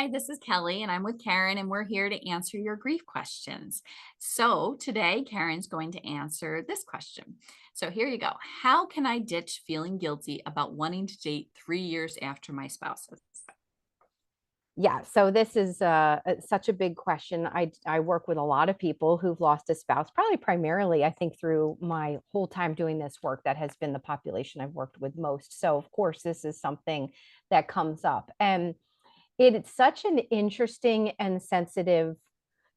Hi, this is Kelly, and I'm with Karen, and we're here to answer your grief questions. So, today, Karen's going to answer this question. So, here you go. How can I ditch feeling guilty about wanting to date 3 years after my spouse? Yeah, so this is such a big question. I work with a lot of people who've lost a spouse, probably primarily, I think, through my whole time doing this work. That has been the population I've worked with most. So, of course, this is something that comes up. And it's such an interesting and sensitive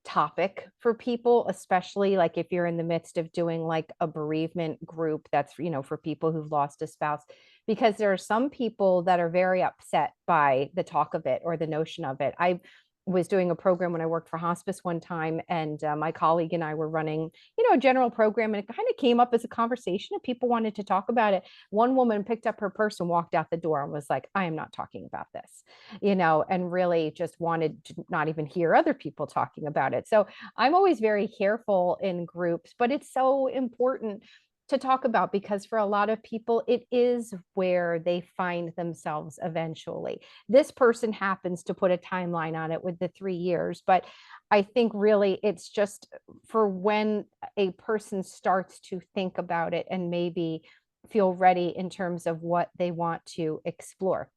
topic for people, especially like if you're in the midst of doing like a bereavement group that's, for people who've lost a spouse, because there are some people that are very upset by the talk of it or the notion of it. I was doing a program when I worked for hospice one time, and my colleague and I were running, a general program, and it kind of came up as a conversation and people wanted to talk about it. One woman picked up her purse and walked out the door and was like, I am not talking about this, and really just wanted to not even hear other people talking about it. So I'm always very careful in groups, but it's so important to talk about because for a lot of people, it is where they find themselves eventually. This person happens to put a timeline on it with the 3 years, but I think really it's just for when a person starts to think about it and maybe feel ready in terms of what they want to explore.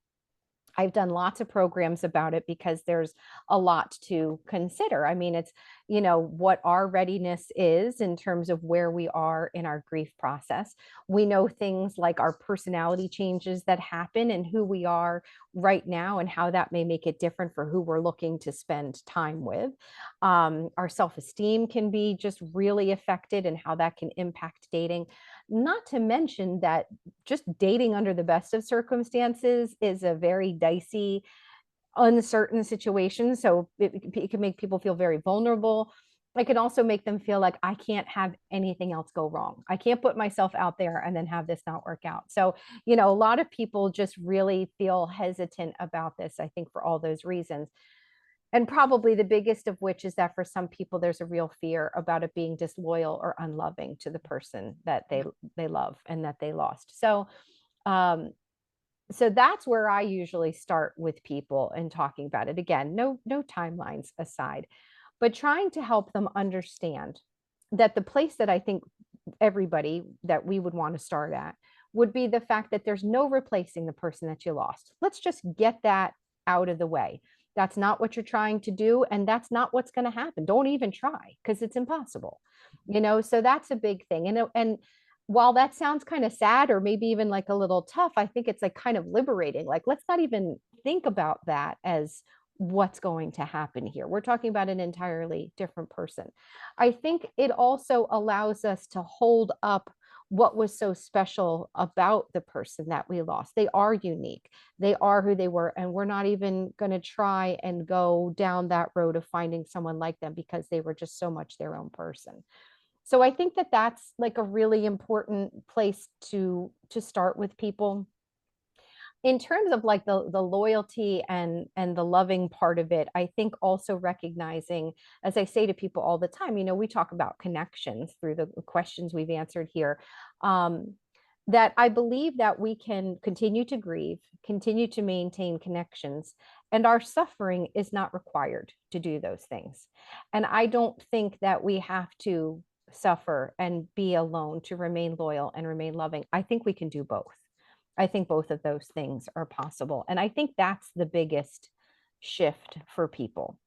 I've done lots of programs about it because there's a lot to consider. I mean, it's, what our readiness is in terms of where we are in our grief process. We know things like our personality changes that happen and who we are right now and how that may make it different for who we're looking to spend time with. Our self esteem can be just really affected and how that can impact dating. Not to mention that just dating under the best of circumstances is a very dicey, uncertain situation. So it can make people feel very vulnerable. It can also make them feel like I can't have anything else go wrong. I can't put myself out there and then have this not work out. So, a lot of people just really feel hesitant about this, I think, for all those reasons. And probably the biggest of which is that for some people, there's a real fear about it being disloyal or unloving to the person that they love and that they lost. Um, so that's where I usually start with people and talking about it. Again, no timelines aside, but trying to help them understand that the place that I think everybody that we would want to start at would be the fact that there's no replacing the person that you lost. Let's just get that out of the way. That's not what you're trying to do, and that's not what's going to happen. Don't even try because it's impossible. So that's a big thing. And while that sounds kind of sad or maybe even like a little tough, I think it's like kind of liberating. Like, let's not even think about that as what's going to happen here. We're talking about an entirely different person. I think it also allows us to hold up what was so special about the person that we lost. They are unique. They are who they were. And we're not even going to try and go down that road of finding someone like them because they were just so much their own person. So I think that that's like a really important place to start with people in terms of like the loyalty and the loving part of it. I think also recognizing, as I say to people all the time, we talk about connections through the questions we've answered here. That I believe that we can continue to grieve, continue to maintain connections, and our suffering is not required to do those things. And I don't think that we have to suffer and be alone to remain loyal and remain loving. I think we can do both. I think both of those things are possible. And I think that's the biggest shift for people,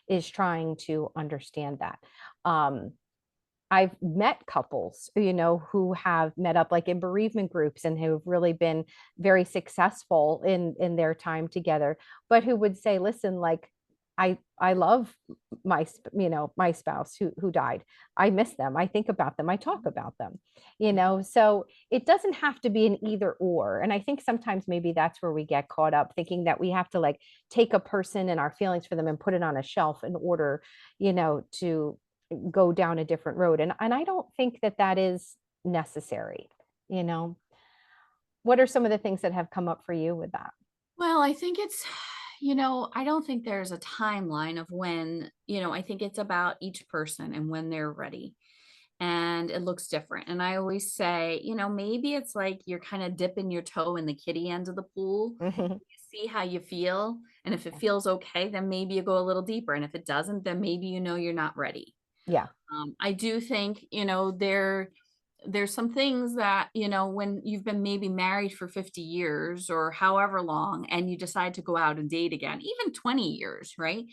is trying to understand that. Um, I've met couples, who have met up like in bereavement groups and who've really been very successful in their time together, but who would say, listen, like I love my spouse who died. I miss them. I think about them. I talk about them, so it doesn't have to be an either or. And I think sometimes maybe that's where we get caught up thinking that we have to like take a person and our feelings for them and put it on a shelf in order, to go down a different road. And I don't think that that is necessary. You know, what are some of the things that have come up for you with that? Well, I think it's, I don't think there's a timeline of when, I think it's about each person and when they're ready. and it looks different. And I always say, maybe it's like you're kind of dipping your toe in the kiddie end of the pool. Mhm. You see how you feel. And if it feels okay, then maybe you go a little deeper. And if it doesn't, then maybe you're not ready. Yeah. I do think, there's some things that, when you've been maybe married for 50 years or however long, and you decide to go out and date again, even 20 years, right?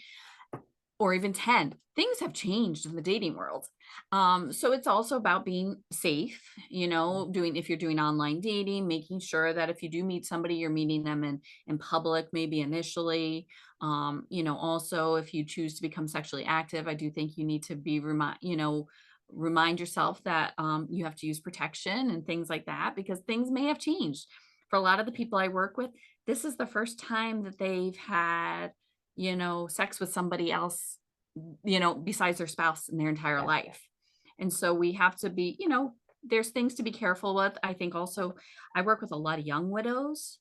Or even 10, things have changed in the dating world. So it's also about being safe, doing, if you're doing online dating, making sure that if you do meet somebody, you're meeting them in public, maybe initially. Also, if you choose to become sexually active, I do think you need to remind yourself that you have to use protection and things like that, because things may have changed. For a lot of the people I work with, this is the first time that they've had sex with somebody else, besides their spouse in their entire Yeah. life. And so we have to be, there's things to be careful with. I think also I work with a lot of young widows,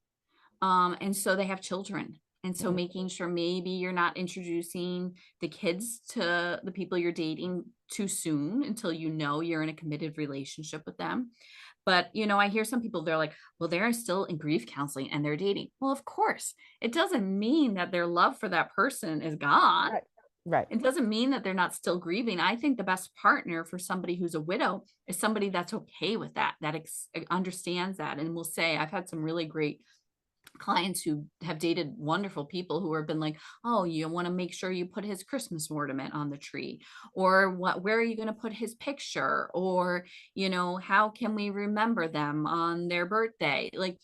and so they have children. And so Mhm. making sure maybe you're not introducing the kids to the people you're dating too soon until you're in a committed relationship with them. But, I hear some people, they're like, well, they're still in grief counseling and they're dating. Well, of course, it doesn't mean that their love for that person is gone. Right. Right. It doesn't mean that they're not still grieving. I think the best partner for somebody who's a widow is somebody that's okay with that, that understands that, and will say, I've had some really great clients who have dated wonderful people who have been like, "Oh, you wanna make sure you put his Christmas ornament on the tree," or where are you gonna put his picture?" Or, "How can we remember them on their birthday?" Like,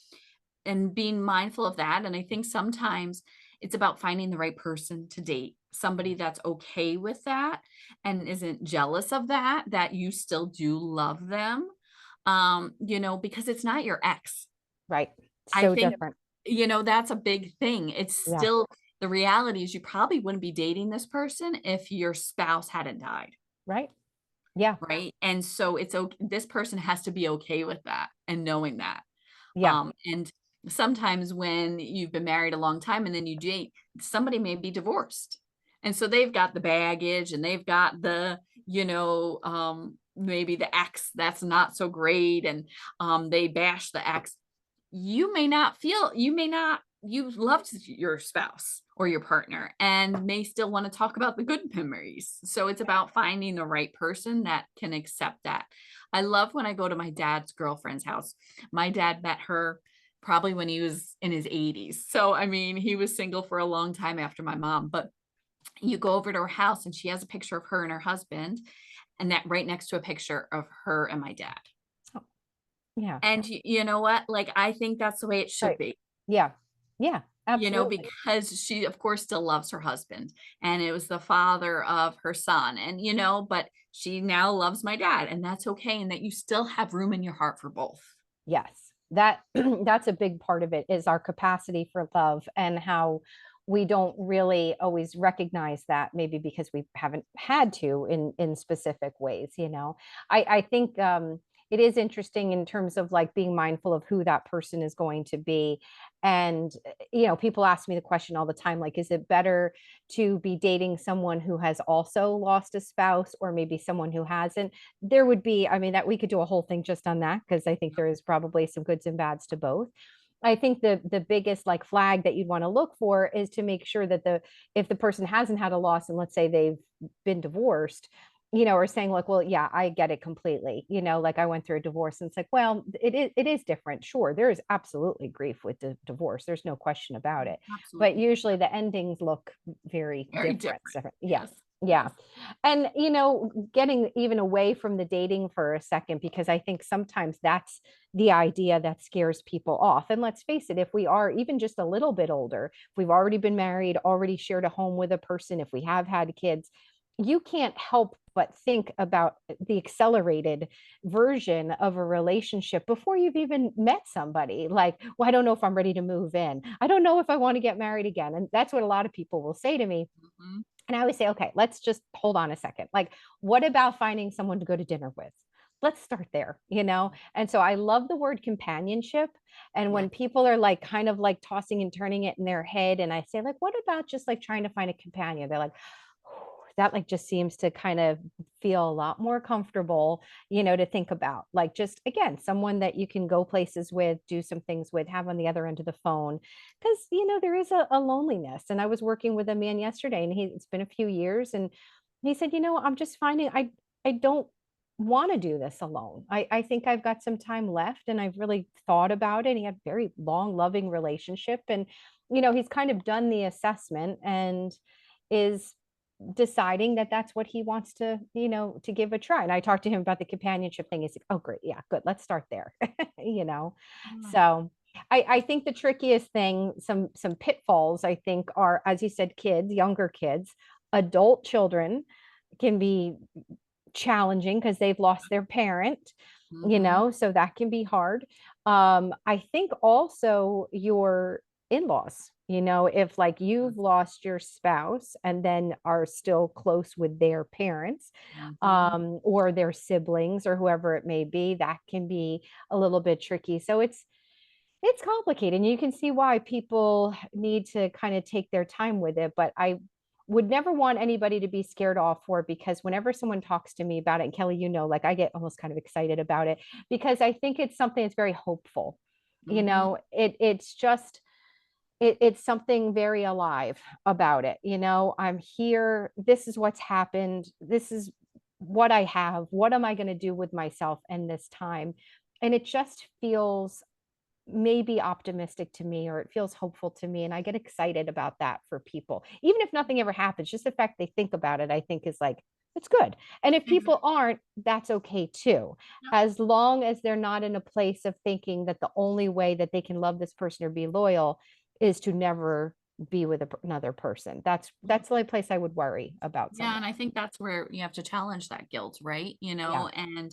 and being mindful of that. And I think sometimes it's about finding the right person to date, somebody that's okay with that and isn't jealous of that, that you still do love them, because it's not your ex. Right. I So think, different. that's a big thing. It's Yeah. still, the reality is you probably wouldn't be dating this person if your spouse hadn't died, Right. Yeah. right? And so this person has to be okay with that and knowing that. Yeah. And sometimes when you've been married a long time and then you date, somebody may be divorced. And so they've got the baggage and they've got the, maybe the ex that's not so great, and they bash the ex. You've loved your spouse or your partner and may still want to talk about the good memories. So it's about finding the right person that can accept that. I love when I go to my dad's girlfriend's house. My dad met her probably when he was in his 80s. So I mean, he was single for a long time after my mom, but you go over to her house and she has a picture of her and her husband, and that right next to a picture of her and my dad. Oh, yeah. And you know what? Like, I think that's the way it should Right. be, Yeah. Yeah. Absolutely. because she, of course, still loves her husband, and it was the father of her son. And, but she now loves my dad, and that's okay. And that you still have room in your heart for both. Yes. That that's a big part of it is our capacity for love and how we don't really always recognize that maybe because we haven't had to in specific ways, you know. I think it is interesting in terms of like being mindful of who that person is going to be. And people ask me the question all the time, like, is it better to be dating someone who has also lost a spouse or maybe someone who hasn't? There would be, I mean, that we could do a whole thing just on that because I think there is probably some goods and bads to both. I think the biggest like flag that you'd want to look for is to make sure that the if the person hasn't had a loss and let's say they've been divorced, or saying like, well, yeah, I get it completely. Like I went through a divorce and it's like, well, it is different. Sure, there is absolutely grief with the divorce. There's no question about it. But Absolutely. usually the endings look very Very different. different. Yeah. Yes. Yeah. Yes. And, getting even away from the dating for a second, because I think sometimes that's the idea that scares people off. And let's face it, if we are even just a little bit older, if we've already been married, already shared a home with a person, if we have had kids, you can't help but think about the accelerated version of a relationship before you've even met somebody. Like, well, I don't know if I'm ready to move in. I don't know if I want to get married again. And that's what a lot of people will say to me. Mhm. And I always say, okay, let's just hold on a second. Like, what about finding someone to go to dinner with? Let's start there. And so I love the word companionship. And Yeah. when people are like kind of like tossing and turning it in their head, and I say, like, what about just like trying to find a companion? They're like, That like just seems to kind of feel a lot more comfortable, to think about. Like just again, someone that you can go places with, do some things with, have on the other end of the phone. Because, there is a loneliness. And I was working with a man yesterday and it's been a few years and he said, I'm just finding I don't want to do this alone. I think I've got some time left and I've really thought about it. He had a very long, loving relationship. And, he's kind of done the assessment and is deciding that that's what he wants to, to give a try. And I talked to him about the companionship thing. He's like, oh, great. Yeah, good. Let's start there. you know, Yeah. so I think the trickiest thing, some pitfalls, I think are, as you said, kids, younger kids, adult children can be challenging because they've lost their parent, Mhm. so that can be hard. I think also your in-laws, if like you've lost your spouse and then are still close with their parents, Mhm. or their siblings or whoever it may be, that can be a little bit tricky. So it's complicated, and you can see why people need to kind of take their time with it, but I would never want anybody to be scared off for it, because whenever someone talks to me about it, and Kelly, like I get almost kind of excited about it because I think it's something that's very hopeful. Mhm. It's just it's something very alive about it. I'm here, this is what's happened, this is what I have, what am I going to do with myself in this time? And it just feels maybe optimistic to me, or it feels hopeful to me, and I get excited about that for people, even if nothing ever happens. Just the fact they think about it, I think, is like, it's good. And if people Exactly. aren't, that's okay too, Yep. as long as they're not in a place of thinking that the only way that they can love this person or be loyal is to never be with another person. That's the only place I would worry about Yeah, someone. and I think that's where you have to challenge that guilt, right? Yeah, And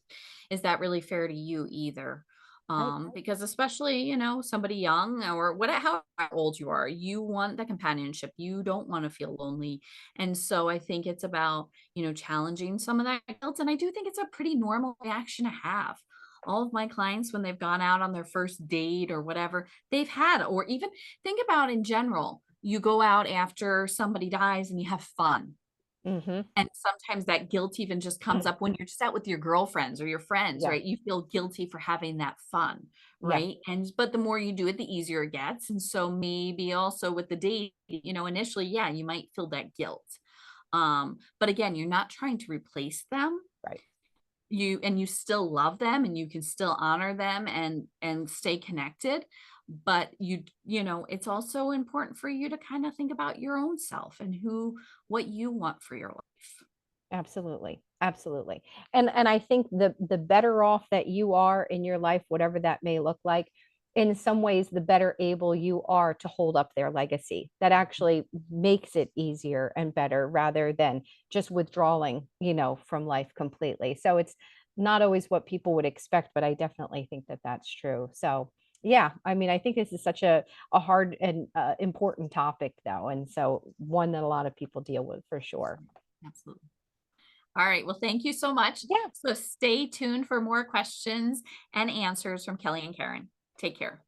is that really fair to you either? right. Because especially, somebody young or what how old you are, you want the companionship. You don't want to feel lonely. And so I think it's about, challenging some of that guilt. And I do think it's a pretty normal reaction to have. All of my clients, when they've gone out on their first date or whatever, they've had, or even think about in general, you go out after somebody dies and you have fun, Hmm. and sometimes that guilt even just comes up when you're just out with your girlfriends or your friends, Yeah, right? You feel guilty for having that fun, yeah, right? But the more you do it, the easier it gets. And so maybe also with the date, initially, yeah, you might feel that guilt. But again, you're not trying to replace them. right. You still love them and you can still honor them and stay connected. But it's also important for you to kind of think about your own self and what you want for your life. Absolutely. Absolutely. And I think the better off that you are in your life, whatever that may look like, in some ways the better able you are to hold up their legacy. That actually makes it easier and better rather than just withdrawing, from life completely. So it's not always what people would expect, but I definitely think that that's true. So yeah, I mean, I think this is such a hard and important topic though, and so one that a lot of people deal with for sure. Absolutely. All right. Well, thank you so much. Yeah. So stay tuned for more questions and answers from Kelly and Karyn. Take care.